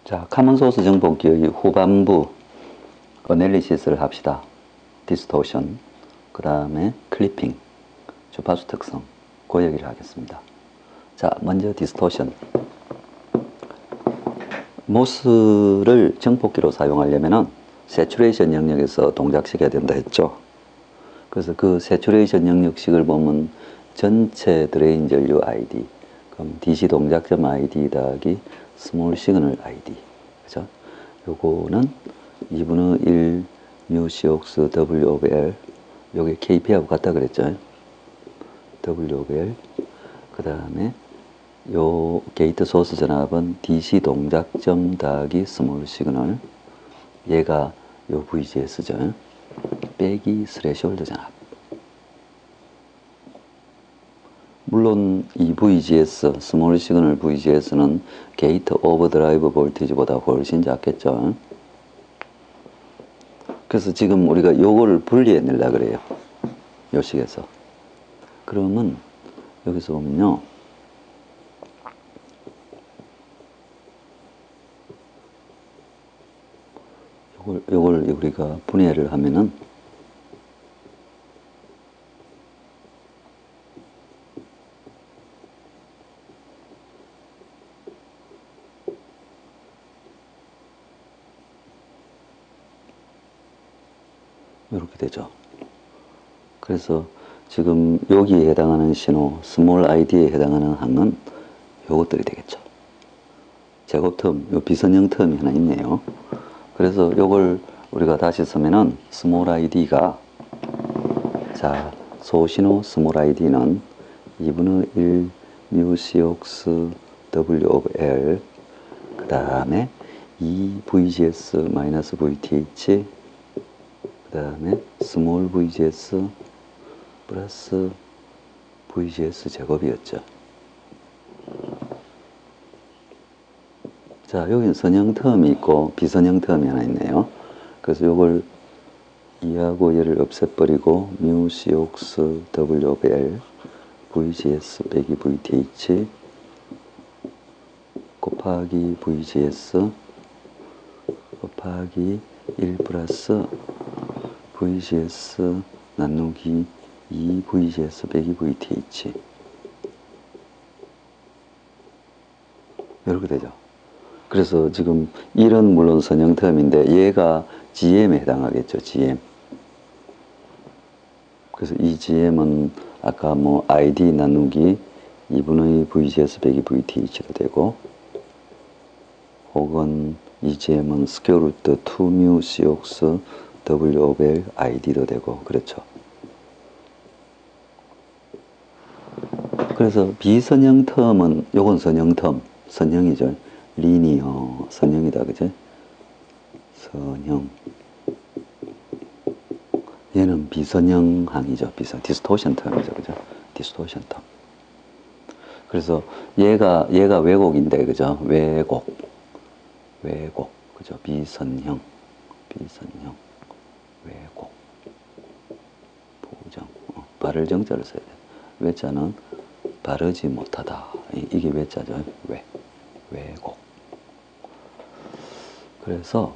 자, 카먼소스 정복기의 후반부 어널리시스를 합시다. 디스토션, 그 다음에 클리핑, 주파수 특성, 그 얘기를 하겠습니다. 자, 먼저 디스토션. 모스를 정복기로 사용하려면은 세츄레이션 영역에서 동작시켜야 된다 했죠. 그래서 그 세츄레이션 영역식을 보면 전체 드레인 전류 ID, 그럼 DC 동작점 ID 더하기 스몰 시그널 ID, 그죠? 요거는 2분의 1 mu COX W over L, 요게 KP하고 같다 그랬죠? W over L. 그 다음에 요 게이트 소스 전압은 DC 동작점 더하기 스몰 시그널, 얘가 요 VGS죠. 빼기 스레시홀드 전압. 물론 이 VGS, 스몰 시그널 VGS는 게이트 오버드라이브 볼티지보다 훨씬 작겠죠. 그래서 지금 우리가 요거를 분리해 내려고 그래요. 요 식에서. 그러면 여기서 보면요. 요걸 우리가 분해를 하면은 이렇게 되죠. 그래서 지금 여기에 해당하는 신호, 스몰 ID에 해당하는 항은 요것들이 되겠죠. 제곱 텀, 요 비선형 텀이 하나 있네요. 그래서 요걸 우리가 다시 쓰면은 스몰 ID가, 자, 소신호 스몰 ID는 2분의 1 mu COX W of L, 그 다음에 2 VGS 마이너스 VTH, 그 다음에 스몰 VGS 플러스 VGS 제곱이었죠. 자, 여기는 선형 텀이 있고 비선형 텀이 하나 있네요. 그래서 요걸 2하고 얘를 없애버리고 mu COX W of L VGS 빼기 VTH 곱하기 VGS 곱하기 1 플러스 VGS 나누기 2 VGS 빼기 VTH, 이렇게 되죠. 그래서 지금 1은 물론 선형 텀인데 얘가 GM에 해당하겠죠. GM. 그래서 이 GM은 아까 뭐 ID 나누기 2분의 VGS 빼기 VTH도 되고, 혹은 이 GM은 스퀘어 루트 2 mu COX W of L ID도 되고, 그렇죠. 그래서 비선형 텀은, 요건 선형 텀, 선형이죠. 리니어, 선형이다, 그죠? 선형. 얘는 비선형 항이죠. 디스토션 텀이죠, 그죠? 디스토션 텀. 그래서 얘가 왜곡인데, 그죠? 왜곡, 그죠? 비선형, 왜곡, 부정, 발을 정자를 써야 돼. 외자는 바르지 못하다. 이게 외자죠. 왜곡. 그래서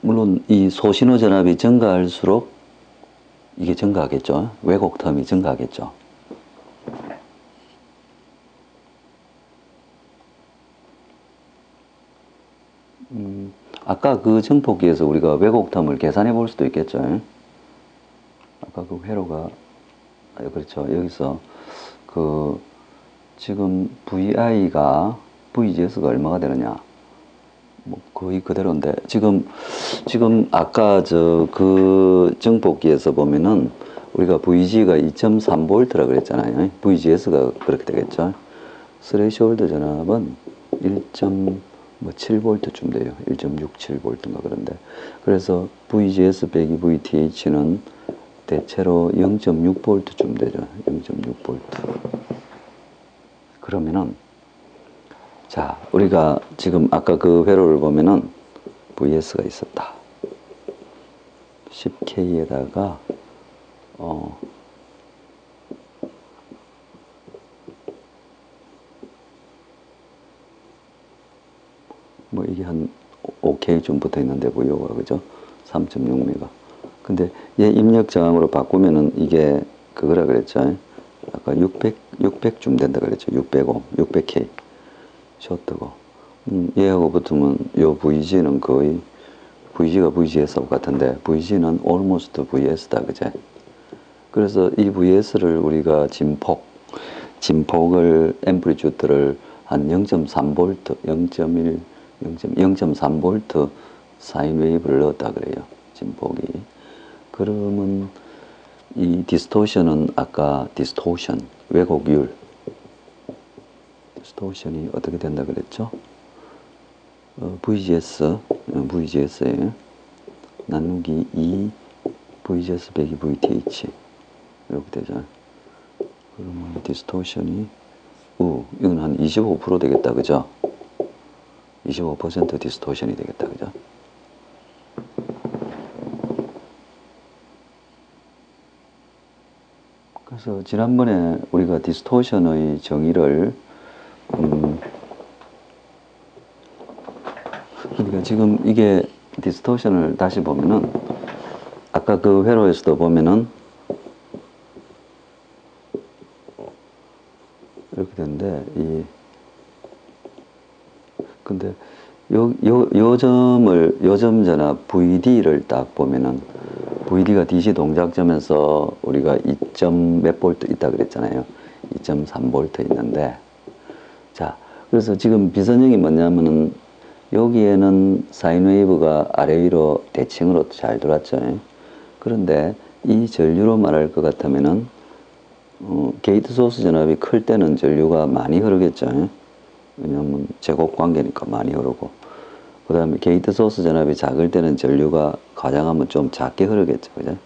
물론 이 소신호 전압이 증가할수록 이게 증가하겠죠. 왜곡 텀이 증가하겠죠. 아까 그 정폭기에서 우리가 왜곡 텀을 계산해 볼 수도 있겠죠. 아까 그 회로가, 그렇죠. 여기서 지금 VI가 VGS가 얼마가 되느냐? 뭐 거의 그대로인데, 지금 아까 그 정폭기에서 보면은 우리가 VG가 2.3V라 그랬잖아요. VGS가 그렇게 되겠죠. 스레시홀드 전압은 1.7V쯤 돼요. 1.67V인가 그런데. 그래서 VGS 빼기 VTH는 대체로 0.6V쯤 되죠. 0.6V. 그러면은, 자, 우리가 지금 아까 그 회로를 보면은 VS가 있었다. 10K에다가, 뭐 이게 한 5K쯤 붙어 있는데 부유가 그죠? 3.6메가. 근데 얘 입력 저항으로 바꾸면은 이게 그거라 그랬죠. 아까 600쯤 된다 그랬죠. 605, 600K 쇼트고. 얘하고 붙으면 요 VG는 거의 VG가 VGS하고 같은데 VG는 almost VS다 그제? 그래서 이 VS를 우리가 진폭을 앰플리튜드를 한 0.3V, 0.1, 0.3V 사인 웨이브를 넣었다 그래요. 진폭이. 그러면 이 디스토션은 아까 디스토션, 왜곡율. 디스토션이 어떻게 된다 그랬죠? VGS에 나누기 2 VGS 빼기 VTH 이렇게 되죠. 그러면 디스토션이 이건 한 25% 되겠다 그죠? 25% 디스토션이 되겠다 그죠? 그래서 지난번에 우리가 디스토션의 정의를 그러니까 지금 이게 디스토션을 다시 보면은 아까 그 회로에서도 보면은 이렇게 되는데 근데 요 점 전압 VD를 딱 보면은 VD가 DC 동작점에서 우리가 2점 몇 볼트 있다 그랬잖아요. 2.3볼트 있는데 자 그래서 지금 비선형이 뭐냐면은 여기에는 사인웨이브가 아래 위로 대칭으로 잘 돌았죠. 그런데 이 전류로 말할 것 같으면은 게이트 소스 전압이 클 때는 전류가 많이 흐르겠죠. 왜냐하면 제곱 관계니까 많이 흐르고 그 다음에 게이트 소스 전압이 작을 때는 전류가 가장하면 좀 작게 흐르겠죠. 그죠?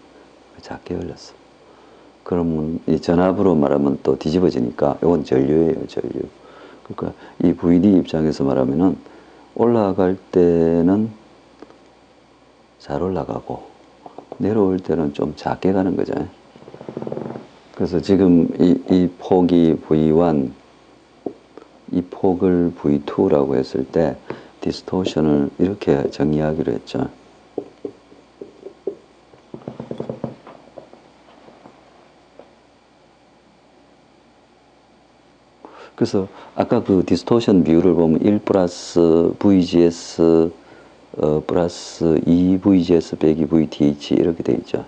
작게 흘렸어. 그러면 이 전압으로 말하면 또 뒤집어지니까 이건 전류예요. 전류. 그러니까 이 VD 입장에서 말하면은 올라갈 때는 잘 올라가고 내려올 때는 좀 작게 가는 거죠. 그래서 지금 이 폭이 V1 이 폭을 V2라고 했을 때 디스토션을 이렇게 정의하기로 했죠. 그래서 아까 그 디스토션 비율을 보면 1 플러스 VGS 플러스 2 VGS 빼기 VTH 이렇게 돼 있죠.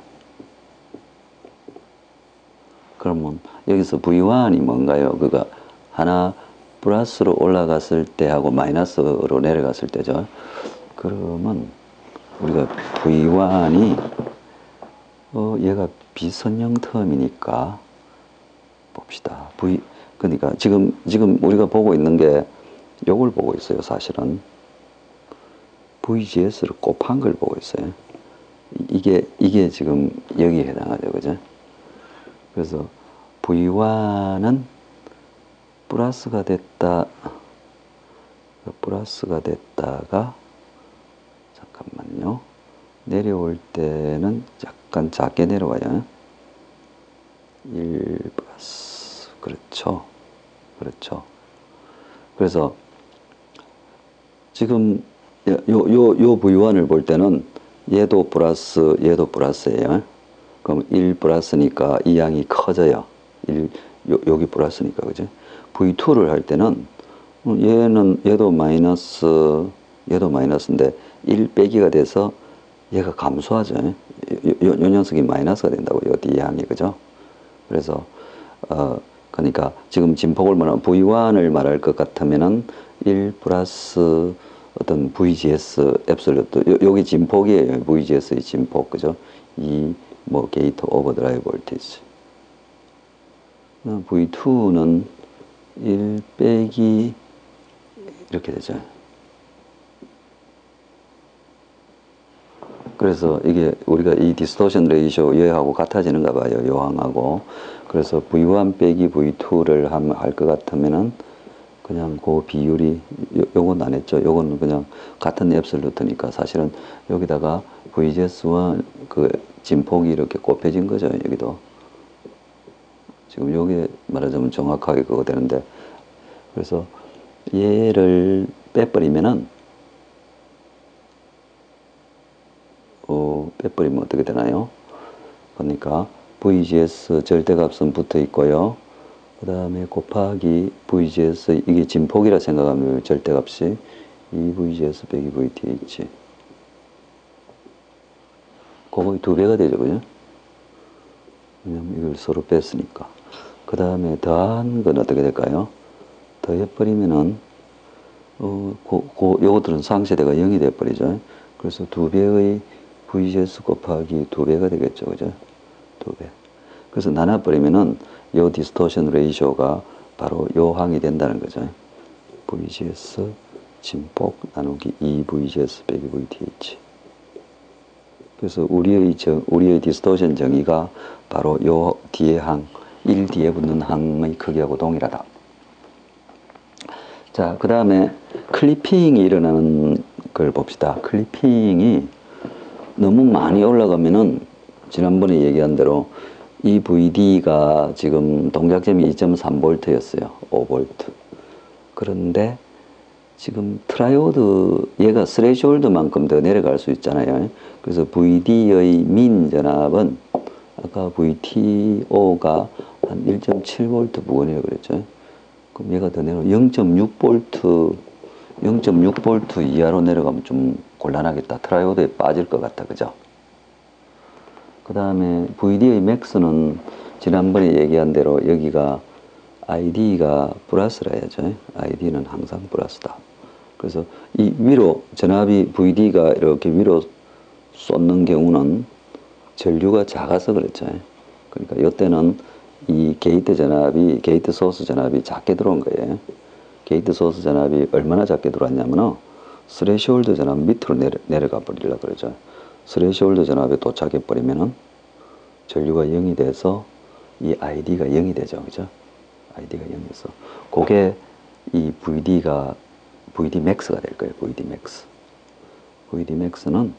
그러면 여기서 V1이 뭔가요? 그가 하나 플러스로 올라갔을 때하고 마이너스로 내려갔을 때죠. 그러면 우리가 V1이 얘가 비선형 텀이니까 봅시다. 그러니까 지금 우리가 보고 있는 게 요걸 보고 있어요. 사실은 VGS를 곱한 걸 보고 있어요. 이게 지금 여기에 해당하죠. 그죠? 그래서 V1은 플러스가 됐다가 잠깐만요. 내려올 때는 약간 작게 내려와요. 1 플러스 그렇죠. 그래서 지금 요 V1을 볼 때는 얘도 플러스예요. 그럼 1 플러스니까 이 양이 커져요. 여기 플러스니까 그죠? V2를 할 때는 얘도 마이너스인데 1 빼기가 돼서 얘가 감소하죠. 요 녀석이 마이너스가 된다고요. 이 양이 그죠? 그래서 그러니까 지금 진폭을 말하면 V1을 말할 것 같으면은 1 플러스 어떤 VGS 앱솔루트 여기 진폭이에요. VGS의 진폭 그죠? 이 뭐 게이트 오버드라이브 볼티지. V2는 1 빼기 이렇게 되죠. 그래서 이게 우리가 이 디스토션 레이쇼 얘하고 같아지는가 봐요. 요항하고. 그래서 V1 빼기 V2를 할 것 같으면은 그냥 그 비율이 요건 안 했죠. 요거는 그냥 같은 앱솔루트니까 사실은 여기다가 VGS와 그 진폭이 이렇게 곱해진 거죠. 여기도. 지금 요게 말하자면 정확하게 그거 되는데 그래서 얘를 빼버리면은 더해버리면 어떻게 되나요? 그러니까 VGS 절대값은 붙어 있고요. 그 다음에 곱하기 VGS, 이게 진폭이라 생각하면 절대값이 2VGS 빼기 VTH. 그거 2배가 되죠, 그죠? 왜냐면 이걸 서로 뺐으니까. 그 다음에 더한 건 어떻게 될까요? 더해버리면은, 요것들은 상세대가 0이 돼버리죠. 그래서 2배의 VGS 곱하기 2배가 되겠죠, 그죠? 2배. 그래서 나눠버리면은 요 디스토션 레이쇼가 바로 요 항이 된다는 거죠. VGS 진폭 나누기 2VGS 빼기 VTH. 그래서 우리의 디스토션 정의가 바로 요 뒤에 항, 1 뒤에 붙는 항의 크기하고 동일하다. 자, 그 다음에 클리핑이 일어나는 걸 봅시다. 클리핑이 너무 많이 올라가면은 지난번에 얘기한 대로 이 VD가 지금 동작점이 2.3V였어요. 5V. 그런데 지금 트라이오드 얘가 스레시홀드만큼 더 내려갈 수 있잖아요. 그래서 VD의 민 전압은 아까 VTO가 한 1.7V 부근이라고 그랬죠. 그럼 얘가 더 내려가면 0.6V 이하로 내려가면 좀 곤란하겠다. 트라이오드에 빠질 것 같다. 그죠? 그 다음에 VD의 맥스는 지난번에 얘기한 대로 여기가 ID가 플러스라 해야죠. ID는 항상 플러스다. 그래서 이 위로 전압이 VD가 이렇게 위로 쏟는 경우는 전류가 작아서 그랬죠. 그러니까 이때는 이 게이트 전압이, 게이트 소스 전압이 작게 들어온 거예요. 게이트 소스 전압이 얼마나 작게 들어왔냐면은 스레시홀드 전압 밑으로 내려가 버리려고 그러죠. 스레시홀드 전압에 도착해 버리면은 전류가 0이 돼서 이 ID가 0이 되죠. 그죠? ID가 0이어서 그게 이 VD max가 될 거예요. VD max. VD max는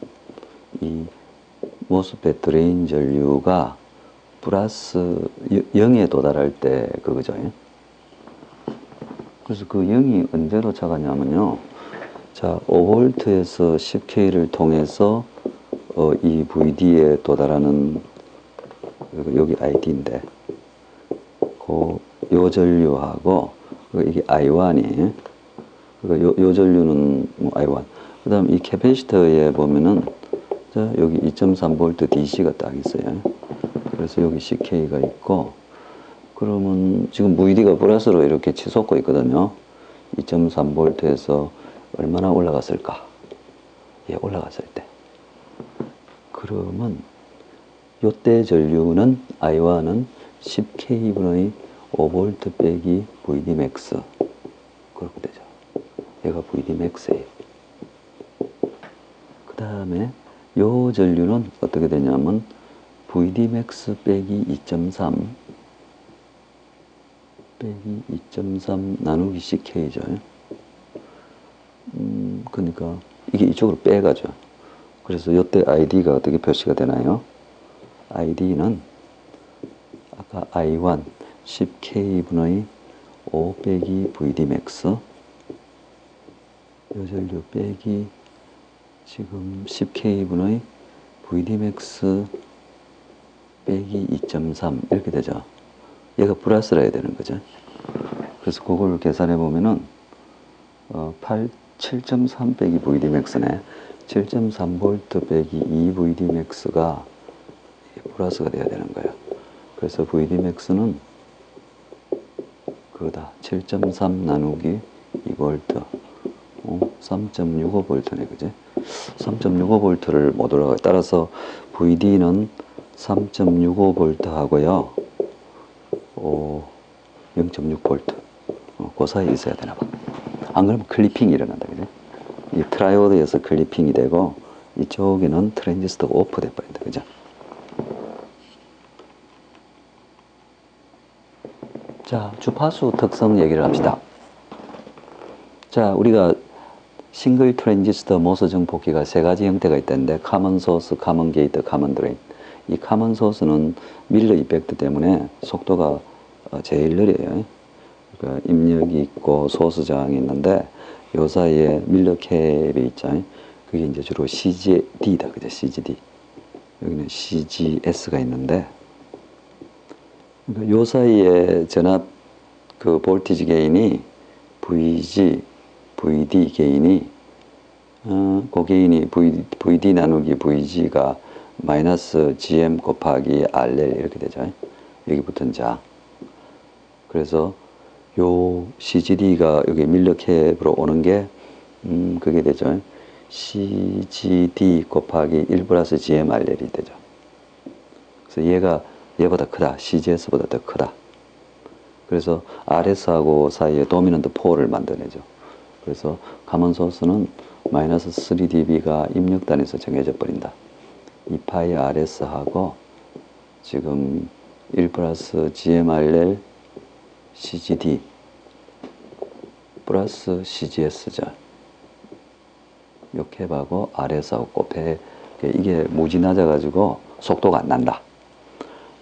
이 모스펫 드레인 전류가 플러스 0에 도달할 때 그거죠. 그래서 그 0이 언제 도착하냐면요. 자, 5V에서 10K를 통해서 이 VD에 도달하는 여기 ID인데 요 전류하고 이게 I1이 요 전류는 뭐 I1. 그다음 이 캐패시터에 보면은 자, 여기 2.3V DC가 딱 있어요. 그래서 여기 CK가 있고 그러면 지금 VD가 플러스로 이렇게 치솟고 있거든요. 2.3V에서 얼마나 올라갔을까? 예, 올라갔을 때. 그러면 요때 전류는 I1은 10K분의 5V 빼기 VD max 그렇게 되죠. 얘가 VD max예요. 그 다음에 요 전류는 어떻게 되냐면 VD max 빼기 2.3 빼기 2.3 나누기 CK죠. 그러니까 이게 이쪽으로 빼가죠. 그래서 요때 ID가 어떻게 표시가 되나요? ID는 아까 I1 10K분의 5 빼기 VD max 요 전류 빼기 지금 10K분의 VD max 빼기 2.3 이렇게 되죠. 얘가 플러스라 해야 되는 거죠. 그래서 그걸 계산해 보면은 7.3 빼기 VD max네. 7.3V 빼기 2 VD max가 플러스가 돼야 되는 거예요. 그래서 VD max는 그거다. 7.3 나누기 2V 3.65V네. 그지? 3.65V를 못 올라가요. 따라서 VD는 3.65V 하고요. 0.6V. 그 사이에 있어야 되나 봐. 안 그러면 클리핑이 일어난다. 그지? 이 트라이오드에서 클리핑이 되고 이쪽에는 트랜지스터가 오프 돼 버린다. 그죠? 자, 주파수 특성 얘기를 합시다. 자, 우리가 싱글 트랜지스터 모스 증폭기가 세 가지 형태가 있다는데 카먼 소스, 카먼 게이트, 카먼 드레인. 이 카먼 소스는 밀러 이펙트 때문에 속도가 제일 느려요. 그러니까 입력이 있고 소스 저항이 있는데 요 사이에 밀러 캡이 있죠. 그게 이제 주로 CGD다. 그죠? CGD. 여기는 CGS가 있는데, 요 사이에 전압 그 볼티지 게인이 VG, VD 게인이 그 게인이 VD 나누기 VG가 마이너스 GM 곱하기 RL 이렇게 되죠. 여기 붙은 자. 그래서 요 CGD가 여기 밀러 캡으로 오는 게 그게 되죠. CGD 곱하기 1 플러스 GM RL이 되죠. 그래서 얘가 얘보다 크다. CGS보다 더 크다. 그래서 RS하고 사이에 도미넌트 4를 만들어내죠. 그래서 가먼 소스는 마이너스 3dB가 입력단에서 정해져 버린다. 2파이 RS하고 지금 1 플러스 GMRL CGD 플러스 CGS죠. 요 캡하고 RS하고 곱해 이게 무지 낮아가지고 속도가 안 난다.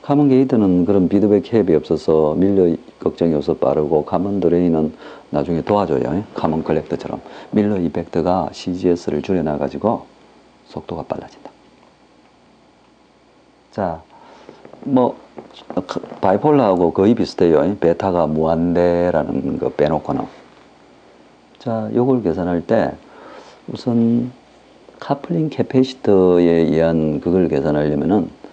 카먼 게이트는 그런 비드백 캡이 없어서 밀러 걱정이 없어 빠르고 카먼 드레인은 나중에 도와줘요. 카먼 컬렉터처럼 밀러 이펙트가 CGS를 줄여놔가지고 속도가 빨라진다. 자, 뭐 바이폴라하고 거의 비슷해요. 베타가 무한대라는 거 빼놓고는. 자, 요걸 계산할 때 우선 카플링 캐패시터에 의한 그걸 계산하려면은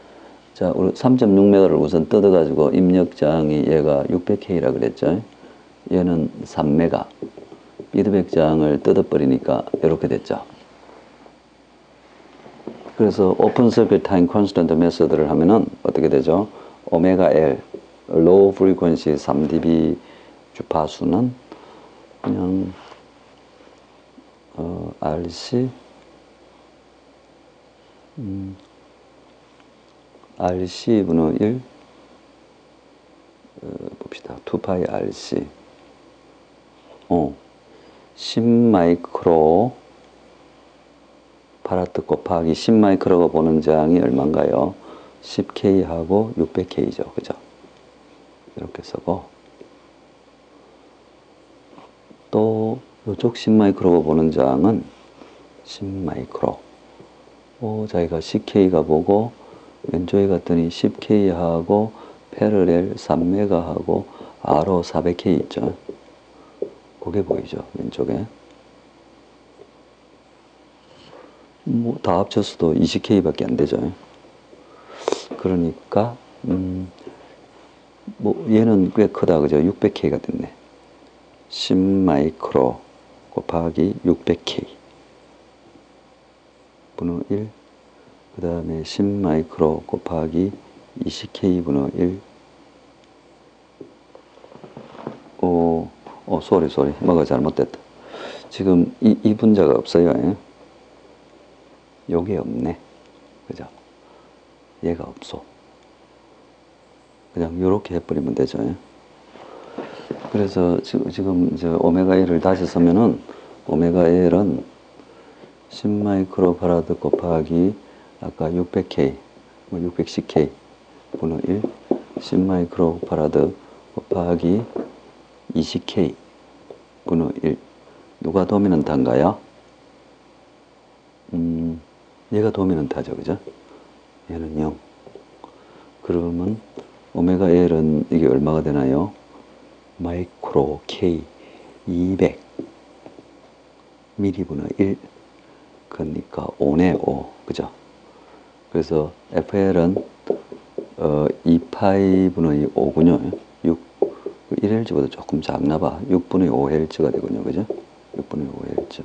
자, 우리 3.6메가를 우선 뜯어가지고 입력장이 얘가 600K라 그랬죠. 얘는 3메가. 피드백장을 뜯어버리니까 이렇게 됐죠. 그래서 오픈 서킷 타임 콘스턴트 메서드를 하면은 어떻게 되죠? 오메가 L, 로우 프리퀀시 3dB 주파수는 그냥 RC RC분의 1 봅시다. 2파이 RC 10 마이크로 파라트 곱하기 10 마이크로가 보는 장이 얼마인가요? 10K하고 600K죠. 그죠? 이렇게 쓰고 또 이쪽 10 마이크로가 보는 장은 10 마이크로 자기가 10K가 보고 왼쪽에 갔더니 10K하고 패러렐 3메가하고 RO 400K 있죠. 그게 보이죠. 왼쪽에. 뭐 다 합쳤어도 20K밖에 안 되죠. 그러니까 뭐 얘는 꽤 크다. 그죠? 600K가 됐네. 10 마이크로 곱하기 600K 분의 1 그 다음에 10 마이크로 곱하기 20K 분의 1 쏘리 뭐가 잘못됐다. 지금 이 분자가 없어요. 요게 없네. 그죠? 얘가 없어. 그냥 요렇게 해버리면 되죠. 그래서 지금 이제 오메가 L을 다시 쓰면은 오메가 L은 10 마이크로 파라드 곱하기 아까 600K, 610K 분의 1, 10 마이크로 파라드 곱하기 20K 분의 1. 누가 도미넌트인가요? 얘가 도미넌트하죠. 그죠? 얘는 0. 그러면 오메가 L은 이게 얼마가 되나요? 마이크로 K 200 미리분의 1 그러니까 5네 5 그죠? 그래서 FL은 2파이분의 5군요 6 1Hz보다 조금 작나봐 6분의 5Hz가 되군요. 그죠? 6분의 5Hz.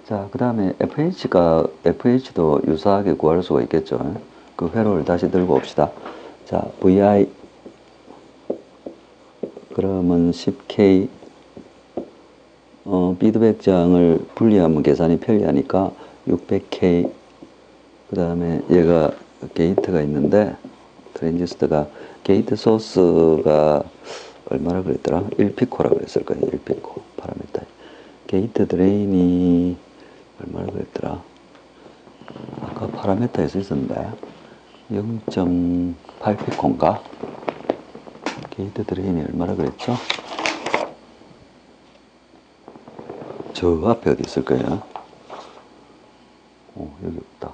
자, 그 다음에 FH도 유사하게 구할 수가 있겠죠. 그 회로를 다시 들고 옵시다. 자, VI 그러면 10K 피드백장을 분리하면 계산이 편리하니까 600K 그 다음에 얘가 게이트가 있는데 트랜지스터가 게이트 소스가 얼마나 그랬더라? 1피코라 그랬을 거예요. 1피코 파라미터. 게이트 드레인이 얼마나 그랬더라? 아까 파라미터에서 있었는데 0.8피코인가? 게이트 드레인이 얼마나 그랬죠? 저 앞에 어디 있을 거예요? 여기 없다.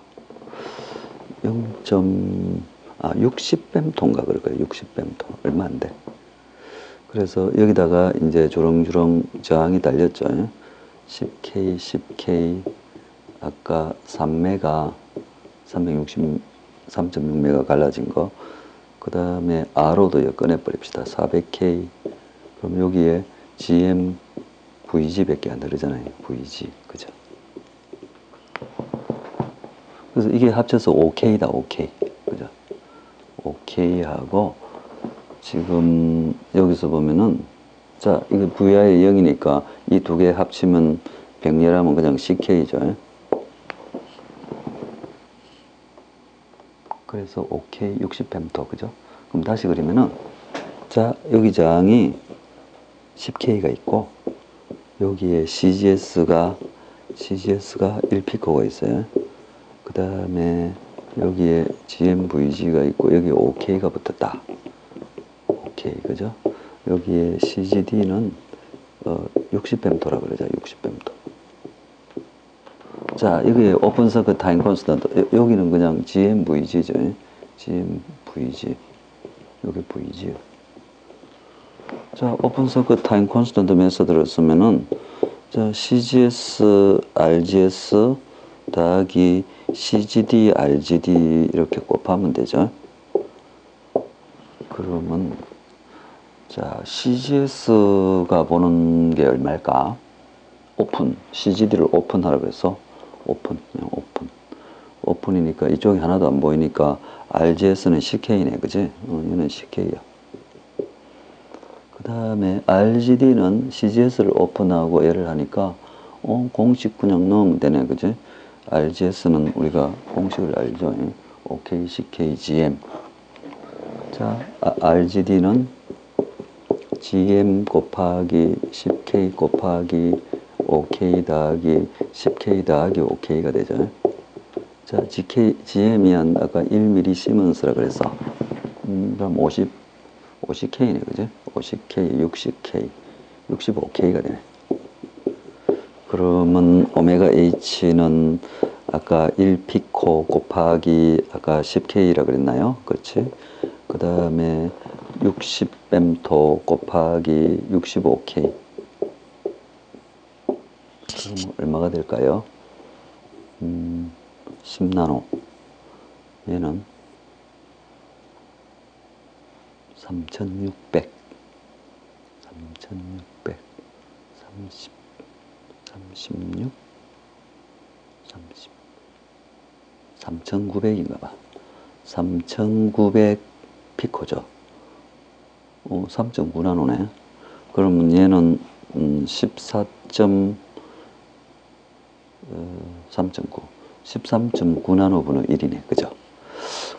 60뱀토인가 그럴 거예요. 60뱀토. 얼마 안 돼. 그래서 여기다가 이제 주렁주렁 저항이 달렸죠. 10K, 10K, 아까 3메가, 363.6메가 갈라진 거. 그 다음에 R로도 꺼내버립시다. 400K. 그럼 여기에 GM, VG 밖에 안 다르잖아요. VG. 그죠? 그래서 이게 합쳐서 OK다, OK. 그죠? OK하고, 지금 여기서 보면은, 자, 이게 VI 0이니까 이 두 개 합치면 병렬하면 그냥 CK죠. 그래서 OK 60펜토, 그죠? 그럼 다시 그리면은, 자, 여기 저항이 10K가 있고, 여기에 CGS가 1피코가 있어요. 그 다음에 여기에 GMVG가 있고, 여기 OK가 붙었다. OK, 그죠? 여기에 CGD는 60펜토라 그러죠. 60펜토. 자, 여기 오픈 서킷 타임 콘스턴트. 여기는 그냥 GMVG죠. GMVG. 여기 VG. 자, 오픈 서킷 타임 콘스턴트 메서드를 쓰면은, 자, CGS, RGS 더하기 CGD, RGD 이렇게 곱하면 되죠. 그러면, 자, CGS가 보는 게 얼마일까? 오픈. CGD를 오픈하라 그래서 오픈. 그냥 오픈. 오픈이니까 이쪽이 하나도 안 보이니까 RGS는 CK네. 그지? 얘는 CK야. 그 다음에 RGD는 CGS를 오픈하고 얘를 하니까 공식 그냥 넣으면 되네. 그지? RGS는 우리가 공식을 알죠. OK, CK, GM. 자, RGD는 GM 곱하기 10K 곱하기 OK 더하기 10K 더하기 OK가 되죠. 자, GM이 아까 1mm 시먼스라 그랬어. 그럼 50K네, 그죠? 50K, 60K, 65K가 되네. 그러면 오메가 H는 아까 1피코 곱하기 아까 10K라 그랬나요? 그렇지? 그 다음에 60뱀토 곱하기 65K. 그럼 얼마가 될까요? 10나노. 얘는 3600. 3600. 30. 36. 30. 3900인가 봐. 3900 피코죠. 3.9나노네. 그러면 얘는 3.9. 13.9나노분의 1이네. 그죠?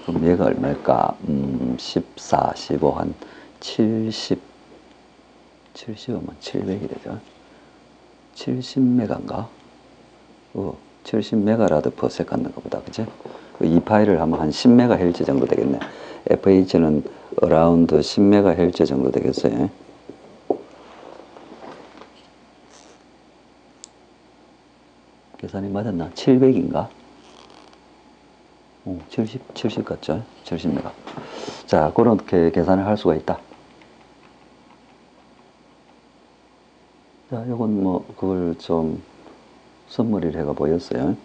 그럼 얘가 얼마일까? 14, 15, 한 70. 70이면 700이 되죠. 70메가인가? 70메가라드 퍼 세컨드인가 보다. 그치? 이 파일을 하면 한 10메가헬츠 정도 되겠네. FH는 어라운드 10메가헬츠 정도 되겠어요. 계산이 맞았나? 700인가? 70 같죠? 70메가. 자, 그렇게 계산을 할 수가 있다. 자, 요건 뭐, 그걸 좀, 선머리를 해가 보였어요.